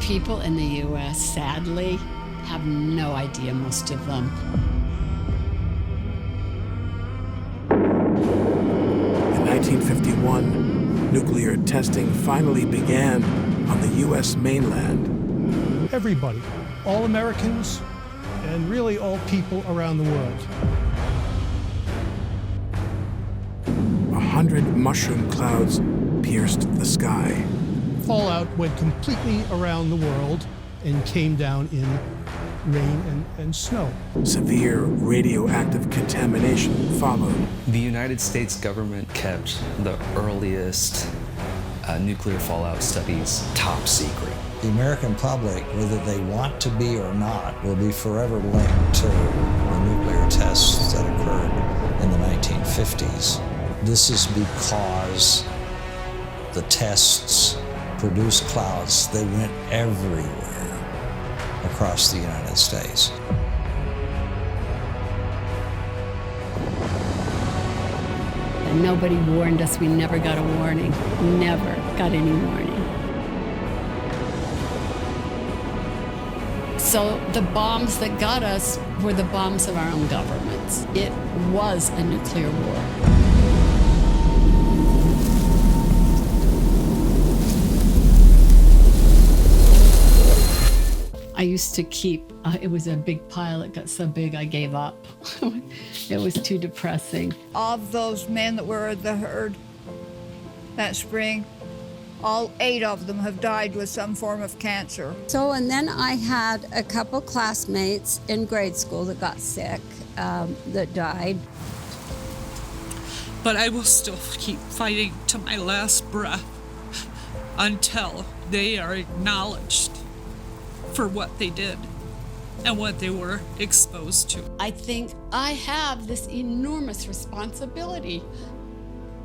People in the U.S., sadly, have no idea, most of them. In 1951, nuclear testing finally began on the U.S. mainland. Everybody, all Americans, and really all people around the world. 100 mushroom clouds pierced the sky. Fallout went completely around the world and came down in rain and snow. Severe radioactive contamination followed. The United States government kept the earliest nuclear fallout studies top secret. The American public, whether they want to be or not, will be forever linked to the nuclear tests that occurred in the 1950s. This is because the tests produced clouds that went everywhere across the United States. And nobody warned us. We never got a warning. Never got any warning. So the bombs that got us were the bombs of our own governments. It was a nuclear war. I used to keep, it was a big pile. It got so big I gave up. It was too depressing. Of those men that were at the herd that spring, all 8 of them have died with some form of cancer. So, and then I had a couple classmates in grade school that got sick, that died. But I will still keep fighting to my last breath until they are acknowledged for what they did and what they were exposed to. I think I have this enormous responsibility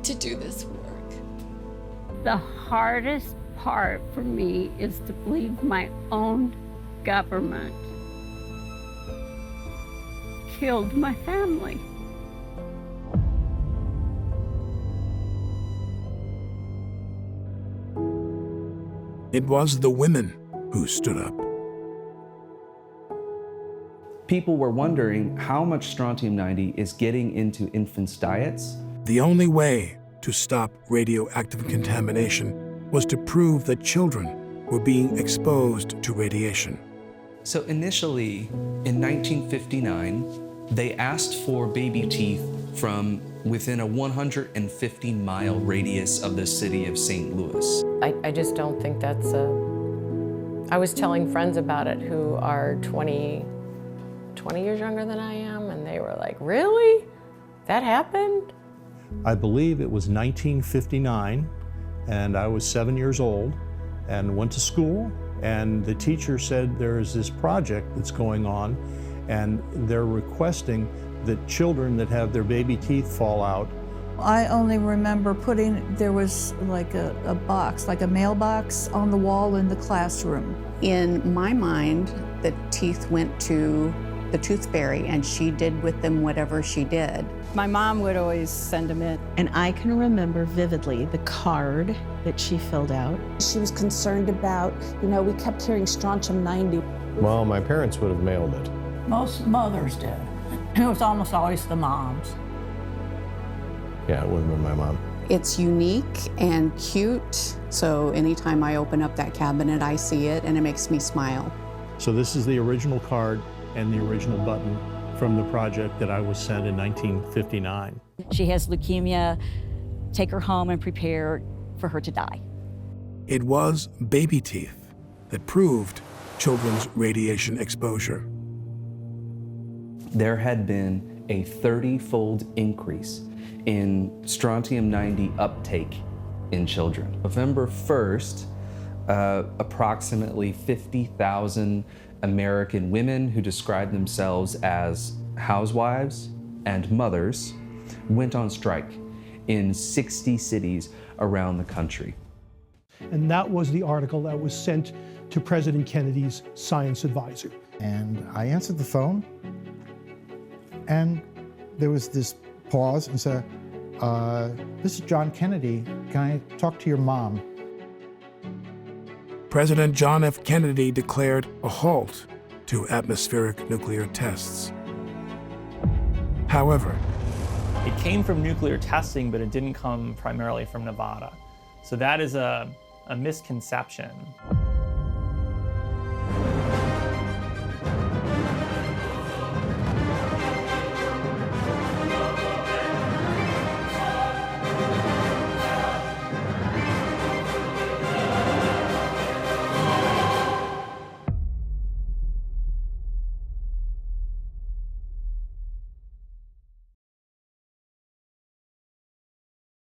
to do this work. The hardest part for me is to believe my own government killed my family. It was the women who stood up. People were wondering how much strontium-90 is getting into infants' diets. The only way to stop radioactive contamination was to prove that children were being exposed to radiation. So initially, in 1959, they asked for baby teeth from within a 150-mile radius of the city of St. Louis. I just don't think that's I was telling friends about it who are 20 years younger than I am, and they were like, really? That happened? I believe it was 1959, and I was 7 years old and went to school, and the teacher said there is this project that's going on, and they're requesting that children that have their baby teeth fall out. I only remember there was like a box, like a mailbox on the wall in the classroom. In my mind, the teeth went to the tooth fairy, and she did with them whatever she did. My mom would always send them in. And I can remember vividly the card that she filled out. She was concerned about, we kept hearing strontium-90. Well, my parents would have mailed it. Most mothers did. It was almost always the moms. Yeah, it would have been my mom. It's unique and cute, so anytime I open up that cabinet, I see it, and it makes me smile. So this is the original card and the original button from the project that I was sent in 1959. She has leukemia. Take her home and prepare for her to die. It was baby teeth that proved children's radiation exposure. There had been a 30-fold increase in strontium-90 uptake in children. November 1st, approximately 50,000 American women who described themselves as housewives and mothers went on strike in 60 cities around the country. And that was the article that was sent to President Kennedy's science advisor. And I answered the phone, and there was this pause and said, this is John Kennedy. Can I talk to your mom? President John F. Kennedy declared a halt to atmospheric nuclear tests. However, it came from nuclear testing, but it didn't come primarily from Nevada. So that is a misconception.